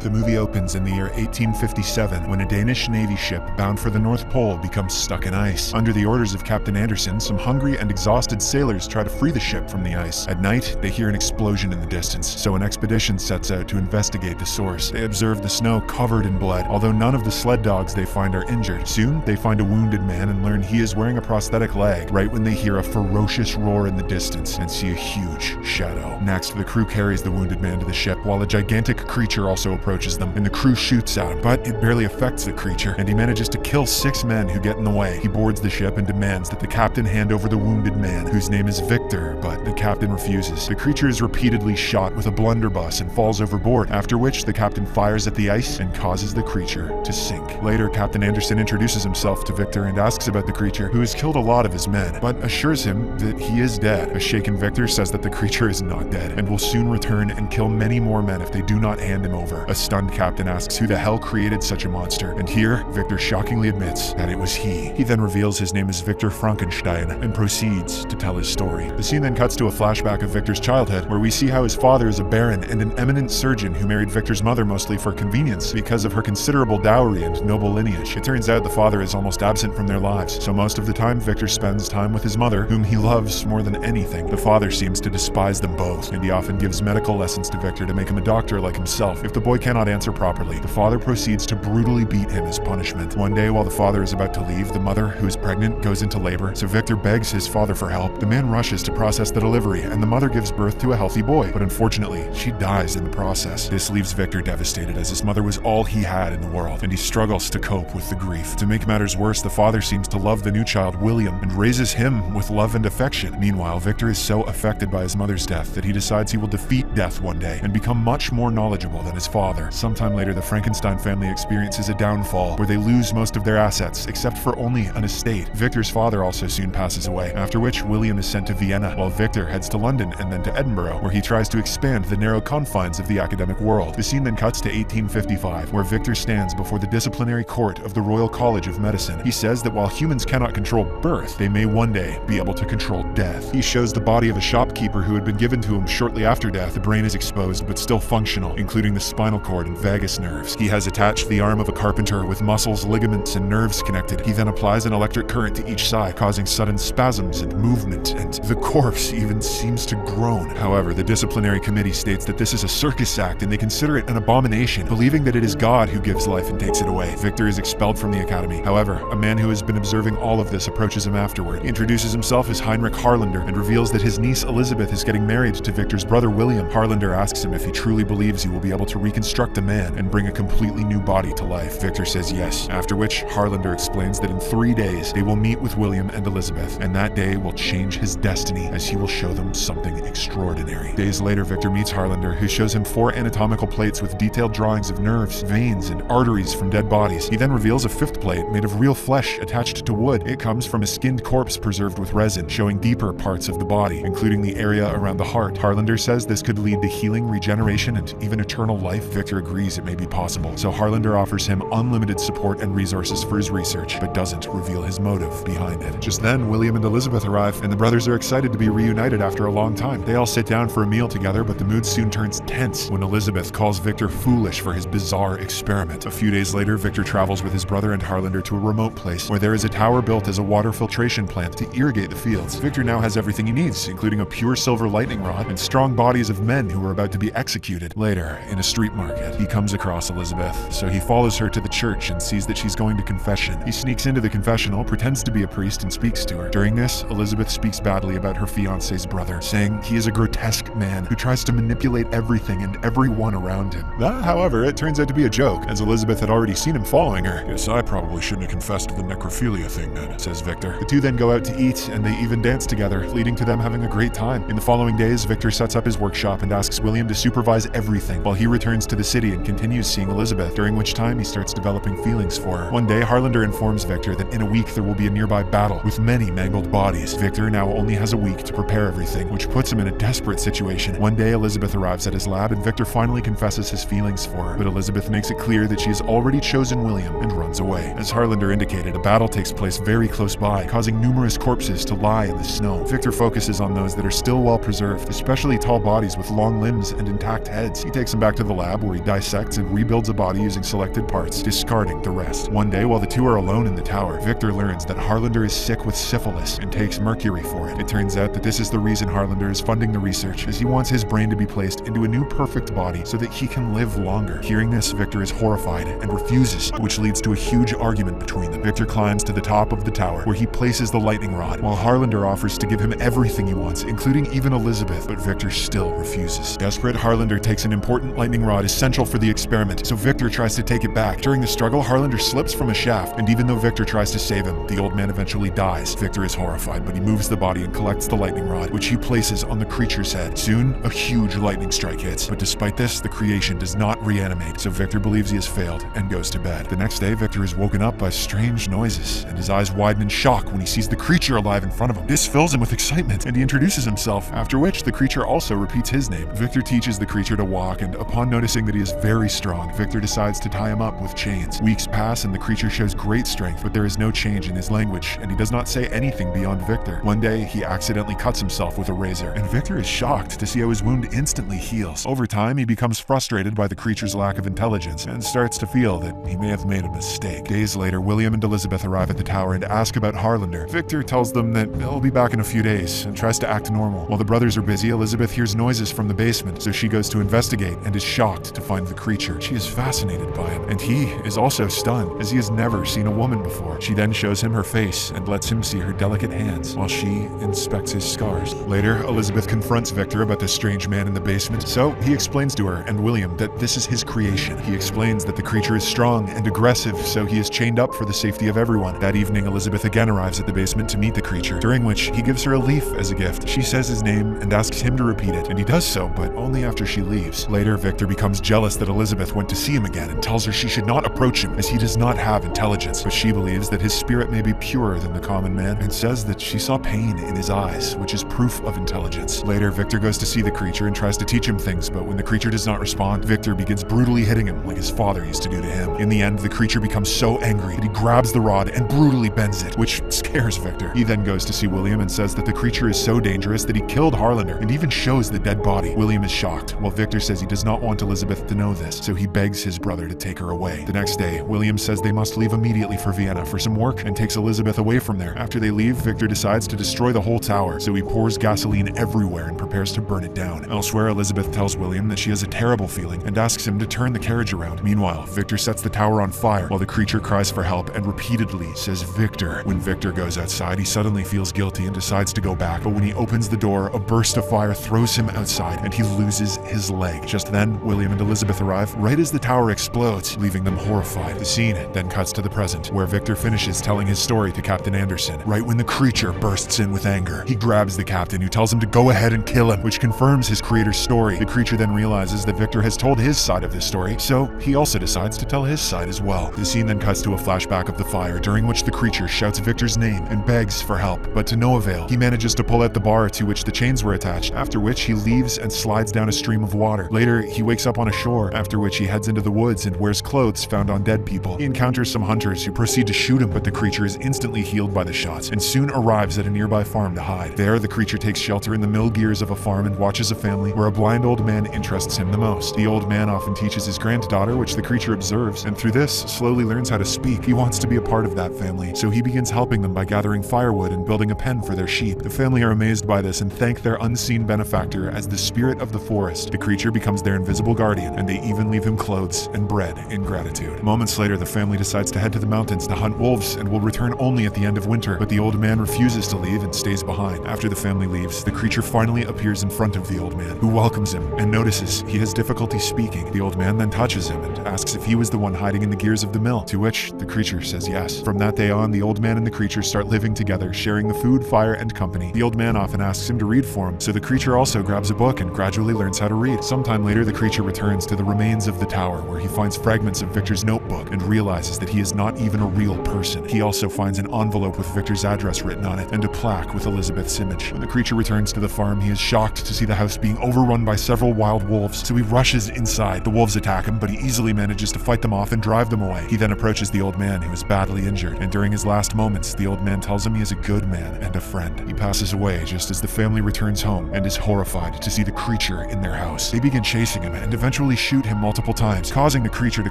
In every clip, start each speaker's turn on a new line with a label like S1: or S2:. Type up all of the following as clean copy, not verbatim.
S1: The movie opens in the year 1857 when a Danish Navy ship bound for the North Pole becomes stuck in ice. Under the orders of Captain Anderson, some hungry and exhausted sailors try to free the ship from the ice. At night, they hear an explosion in the distance, so an expedition sets out to investigate the source. They observe the snow covered in blood, although none of the sled dogs they find are injured. Soon, they find a wounded man and learn he is wearing a prosthetic leg, right when they hear a ferocious roar in the distance and see a huge shadow. Next, the crew carries the wounded man to the ship, while a gigantic creature also approaches them, and the crew shoots at him, but it barely affects the creature, and he manages to kill 6 men who get in the way. He boards the ship and demands that the captain hand over the wounded man, whose name is Victor, but the captain refuses. The creature is repeatedly shot with a blunderbuss and falls overboard, after which the captain fires at the ice and causes the creature to sink. Later, Captain Anderson introduces himself to Victor and asks about the creature, who has killed a lot of his men, but assures him that he is dead. A shaken Victor says that the creature is not dead, and will soon return and kill many more men if they do not hand him over. A stunned captain asks who the hell created such a monster, and here, Victor shockingly admits that it was he. He then reveals his name is Victor FRANKENSTIEN and proceeds to tell his story. The scene then cuts to a flashback of Victor's childhood, where we see how his father is a baron and an eminent surgeon who married Victor's mother mostly for convenience because of her considerable dowry and noble lineage. It turns out the father is almost absent from their lives, so most of the time Victor spends time with his mother, whom he loves more than anything. The father seems to despise them both, and he often gives medical lessons to Victor to make him a doctor like himself. If the boy cannot answer properly, the father proceeds to brutally beat him as punishment. One day, while the father is about to leave, the mother, who is pregnant, goes into labor, so Victor begs his father for help. The man rushes to process the delivery, and the mother gives birth to a healthy boy, but unfortunately, she dies in the process. This leaves Victor devastated, as his mother was all he had in the world, and he struggles to cope with the grief. To make matters worse, the father seems to love the new child, William, and raises him with love and affection. Meanwhile, Victor is so affected by his mother's death that he decides he will defeat death one day and become much more knowledgeable than his father. Sometime later, the Frankenstein family experiences a downfall where they lose most of their assets, except for only an estate. Victor's father also soon passes away, after which William is sent to Vienna, while Victor heads to London and then to Edinburgh, where he tries to expand the narrow confines of the academic world. The scene then cuts to 1855, where Victor stands before the disciplinary court of the Royal College of Medicine. He says that while humans cannot control birth, they may one day be able to control death. He shows the body of a shopkeeper who had been given to him shortly after death. The brain is exposed, but still functional, including the spinal cord and vagus nerves. He has attached the arm of a carpenter with muscles, ligaments, and nerves connected. He then applies an electric current to each side, causing sudden spasms and movement, and the corpse even seems to groan. However, the disciplinary committee states that this is a circus act, and they consider it an abomination, believing that it is God who gives life and takes it away. Victor is expelled from the academy. However, a man who has been observing all of this approaches him afterward. He introduces himself as Heinrich Harlander and reveals that his niece Elizabeth is getting married to Victor's brother William. Harlander asks him if he truly believes he will be able to reconstruct a man and bring a completely new body to life. Victor says yes, after which Harlander explains that in 3 days they will meet with William and Elizabeth, and that day will change his destiny as he will show them something extraordinary. Days later, Victor meets Harlander, who shows him 4 anatomical plates with detailed drawings of nerves, veins, and arteries from dead bodies. He then reveals a 5th plate made of real flesh attached to wood. It comes from a skinned corpse preserved with resin, showing deeper parts of the body, including the area around the heart. Harlander says this could lead to healing, regeneration, and even eternal life. Victor agrees it may be possible, so Harlander offers him unlimited support and resources for his research, but doesn't reveal his motive behind it. Just then, William and Elizabeth arrive, and the brothers are excited to be reunited after a long time. They all sit down for a meal together, but the mood soon turns tense when Elizabeth calls Victor foolish for his bizarre experiment. A few days later, Victor travels with his brother and Harlander to a remote place where there is a tower built as a water filtration plant to irrigate the fields. Victor now has everything he needs, including a pure silver lightning rod and strong bodies of men who are about to be executed. Later, in a street market, he comes across Elizabeth, so he follows her to the church and sees that she's going to confession. He sneaks into the confessional, pretends to be a priest, and speaks to her. During this, Elizabeth speaks badly about her fiancé's brother, saying he is a grotesque man who tries to manipulate everything and everyone around him. That, however, it turns out to be a joke, as Elizabeth had already seen him following her. Yes, I probably shouldn't have confessed to the necrophilia thing then, says Victor. The two then go out to eat, and they even dance together, leading to them having a great time. In the following days, Victor sets up his workshop and asks William to supervise everything, while he returns to the city and continues seeing Elizabeth, during which time he starts developing developing feelings for her. One day, Harlander informs Victor that in a week there will be a nearby battle with many mangled bodies. Victor now only has a week to prepare everything, which puts him in a desperate situation. One day, Elizabeth arrives at his lab and Victor finally confesses his feelings for her, but Elizabeth makes it clear that she has already chosen William and runs away. As Harlander indicated, a battle takes place very close by, causing numerous corpses to lie in the snow. Victor focuses on those that are still well preserved, especially tall bodies with long limbs and intact heads. He takes them back to the lab where he dissects and rebuilds a body using selected parts, discarding the rest. One day, while the two are alone in the tower, Victor learns that Harlander is sick with syphilis and takes mercury for it. It turns out that this is the reason Harlander is funding the research, as he wants his brain to be placed into a new perfect body so that he can live longer. Hearing this, Victor is horrified and refuses, which leads to a huge argument between them. Victor climbs to the top of the tower, where he places the lightning rod, while Harlander offers to give him everything he wants, including even Elizabeth, but Victor still refuses. Desperate, Harlander takes an important lightning rod essential for the experiment, so Victor tries to take it back. During the struggle, Harlander slips from a shaft, and even though Victor tries to save him, the old man eventually dies. Victor is horrified, but he moves the body and collects the lightning rod, which he places on the creature's head. Soon, a huge lightning strike hits, but despite this, the creation does not reanimate, so Victor believes he has failed and goes to bed. The next day, Victor is woken up by strange noises, and his eyes widen in shock when he sees the creature alive in front of him. This fills him with excitement, and he introduces himself, after which the creature also repeats his name. Victor teaches the creature to walk, and upon noticing that he is very strong, Victor decides to tie him up with chains. Weeks pass, and the creature shows great strength, but there is no change in his language, and he does not say anything beyond Victor. One day, he accidentally cuts himself with a razor, and Victor is shocked to see how his wound instantly heals. Over time, he becomes frustrated by the creature's lack of intelligence, and starts to feel that he may have made a mistake. Days later, William and Elizabeth arrive at the tower and ask about Harlander. Victor tells them that he'll be back in a few days, and tries to act normal. While the brothers are busy, Elizabeth hears noises from the basement, so she goes to investigate and is shocked to find the creature. She is fascinated by him, and he is also stunned, as he has never seen a woman before. She then shows him her face and lets him see her delicate hands, while she inspects his scars. Later, Elizabeth confronts Victor about the strange man in the basement, so he explains to her and William that this is his creation. He explains that the creature is strong and aggressive, so he is chained up for the safety of everyone. That evening, Elizabeth again arrives at the basement to meet the creature, during which he gives her a leaf as a gift. She says his name and asks him to repeat it, and he does so, but only after she leaves. Later, Victor becomes jealous that Elizabeth went to see him again and tells her she should not approach him, as he does not have intelligence, but she believes that his spirit may be purer than the common man, and says that she saw pain in his eyes, which is proof of intelligence. Later, Victor goes to see the creature and tries to teach him things, but when the creature does not respond, Victor begins brutally hitting him like his father used to do to him. In the end, the creature becomes so angry that he grabs the rod and brutally bends it, which scares Victor. He then goes to see William and says that the creature is so dangerous that he killed Harlander, and even shows the dead body. William is shocked, while Victor says he does not want Elizabeth to know this, so he begs his brother to take her away. The next day, William says they must leave immediately for Vienna for some work and takes Elizabeth away from there. After they leave, Victor decides to destroy the whole tower, so he pours gasoline everywhere and prepares to burn it down. Elsewhere, Elizabeth tells William that she has a terrible feeling and asks him to turn the carriage around. Meanwhile, Victor sets the tower on fire while the creature cries for help and repeatedly says Victor. When Victor goes outside, he suddenly feels guilty and decides to go back, but when he opens the door, a burst of fire throws him outside and he loses his leg. Just then, William and Elizabeth arrive right as the tower explodes, leaving them horrified. The scene then cuts to the present, where Victor finishes telling his story to Captain Anderson. Right when the creature bursts in with anger, he grabs the captain, who tells him to go ahead and kill him, which confirms his creator's story. The creature then realizes that Victor has told his side of this story, so he also decides to tell his side as well. The scene then cuts to a flashback of the fire, during which the creature shouts Victor's name and begs for help, but to no avail. He manages to pull out the bar to which the chains were attached, after which he leaves and slides down a stream of water. Later, he wakes up on a shore, after which he heads into the woods and wears clothes found on dead people. He encounters some hunters who proceed to shoot him, but the creature is instantly healed by the shots and soon arrives at a nearby farm to hide. There, the creature takes shelter in the mill gears of a farm and watches a family where a blind old man interests him the most. The old man often teaches his granddaughter, which the creature observes, and through this, slowly learns how to speak. He wants to be a part of that family, so he begins helping them by gathering firewood and building a pen for their sheep. The family are amazed by this and thank their unseen benefactor as the spirit of the forest. The creature becomes their invisible guardian, and they even leave him clothes and bread in gratitude. Moments later, the family decides to head to the mountains to hunt wolves and will return only at the end of winter, but the old man refuses to leave and stays behind. After the family leaves, the creature finally appears in front of the old man, who welcomes him and notices he has difficulty speaking. The old man then touches him and asks if he was the one hiding in the gears of the mill, to which the creature says yes. From that day on, the old man and the creature start living together, sharing the food, fire, and company. The old man often asks him to read for him, so the creature also grabs a book and gradually learns how to read. Sometime later, the creature returns to the remains of the tower, where he finds fragments of Victor's Victor's notebook and realizes that he is not even a real person. He also finds an envelope with Victor's address written on it and a plaque with Elizabeth's image. When the creature returns to the farm, he is shocked to see the house being overrun by several wild wolves, so he rushes inside. The wolves attack him, but he easily manages to fight them off and drive them away. He then approaches the old man, who is badly injured, and during his last moments, the old man tells him he is a good man and a friend. He passes away just as the family returns home and is horrified to see the creature in their house. They begin chasing him and eventually shoot him multiple times, causing the creature to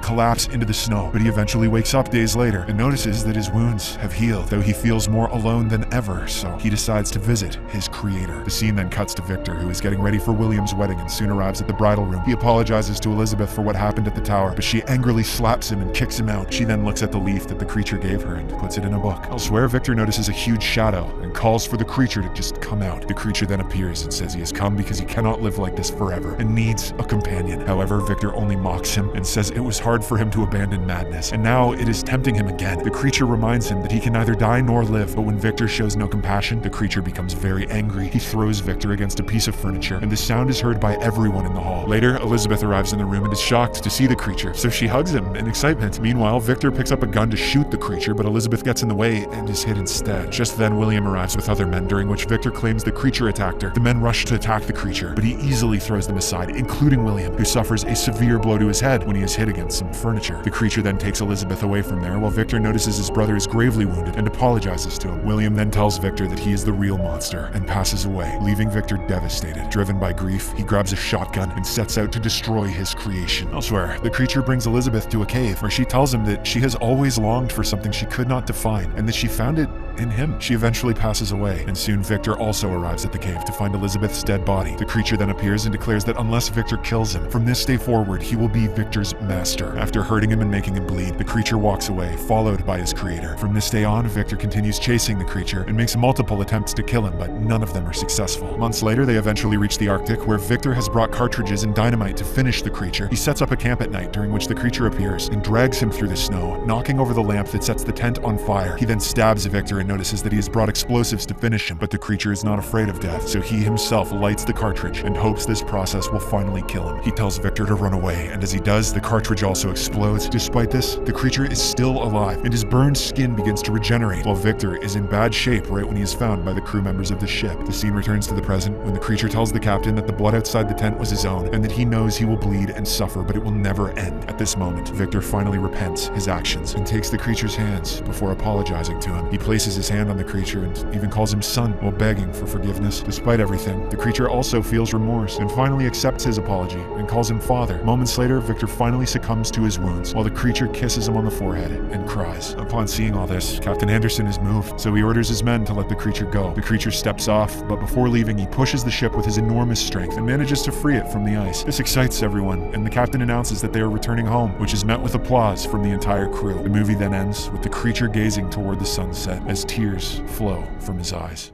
S1: collapse into the snow, but he eventually wakes up days later and notices that his wounds have healed, though he feels more alone than ever, so he decides to visit his creator. The scene then cuts to Victor, who is getting ready for William's wedding and soon arrives at the bridal room. He apologizes to Elizabeth for what happened at the tower, but she angrily slaps him and kicks him out. She then looks at the leaf that the creature gave her and puts it in a book. Elsewhere, Victor notices a huge shadow and calls for the creature to just come out. The creature then appears and says he has come because he cannot live like this forever and needs a companion. However, Victor only mocks him and says it was hard for him to abandon madness, and now it is tempting him again. The creature reminds him that he can neither die nor live, but when Victor shows no compassion, the creature becomes very angry. He throws Victor against a piece of furniture, and the sound is heard by everyone in the hall. Later, Elizabeth arrives in the room and is shocked to see the creature, so she hugs him in excitement. Meanwhile, Victor picks up a gun to shoot the creature, but Elizabeth gets in the way and is hit instead. Just then, William arrives with other men, during which Victor claims the creature attacked her. The men rush to attack the creature, but he easily throws them aside, including William, who suffers a severe blow to his head when he is hit against some furniture. The creature then takes Elizabeth away from there, while Victor notices his brother is gravely wounded and apologizes to him. William then tells Victor that he is the real monster and passes away, leaving Victor devastated. Driven by grief, he grabs a shotgun and sets out to destroy his creation. Elsewhere, the creature brings Elizabeth to a cave where she tells him that she has always longed for something she could not define and that she found it in him. She eventually passes away, and soon Victor also arrives at the cave to find Elizabeth's dead body. The creature then appears and declares that unless Victor kills him, from this day forward, he will be Victor's master. After hurting him and making him bleed, the creature walks away, followed by his creator. From this day on, Victor continues chasing the creature and makes multiple attempts to kill him, but none of them are successful. Months later, they eventually reach the Arctic, where Victor has brought cartridges and dynamite to finish the creature. He sets up a camp at night, during which the creature appears and drags him through the snow, knocking over the lamp that sets the tent on fire. He then stabs Victor and notices that he has brought explosives to finish him, but the creature is not afraid of death, so he himself lights the cartridge and hopes this process will finally kill him. He tells Victor to run away, and as he does, the cartridge also explodes. Despite this, the creature is still alive, and his burned skin begins to regenerate, while Victor is in bad shape right when he is found by the crew members of the ship. The scene returns to the present, when the creature tells the captain that the blood outside the tent was his own, and that he knows he will bleed and suffer, but it will never end. At this moment, Victor finally repents his actions and takes the creature's hands before apologizing to him. He places his hand on the creature and even calls him son while begging for forgiveness. Despite everything, the creature also feels remorse and finally accepts his apology and calls him father. Moments later, Victor finally succumbs to his wounds while the creature kisses him on the forehead and cries. Upon seeing all this, Captain Anderson is moved, so he orders his men to let the creature go. The creature steps off, but before leaving, he pushes the ship with his enormous strength and manages to free it from the ice. This excites everyone, and the captain announces that they are returning home, which is met with applause from the entire crew. The movie then ends with the creature gazing toward the sunset as tears flow from his eyes.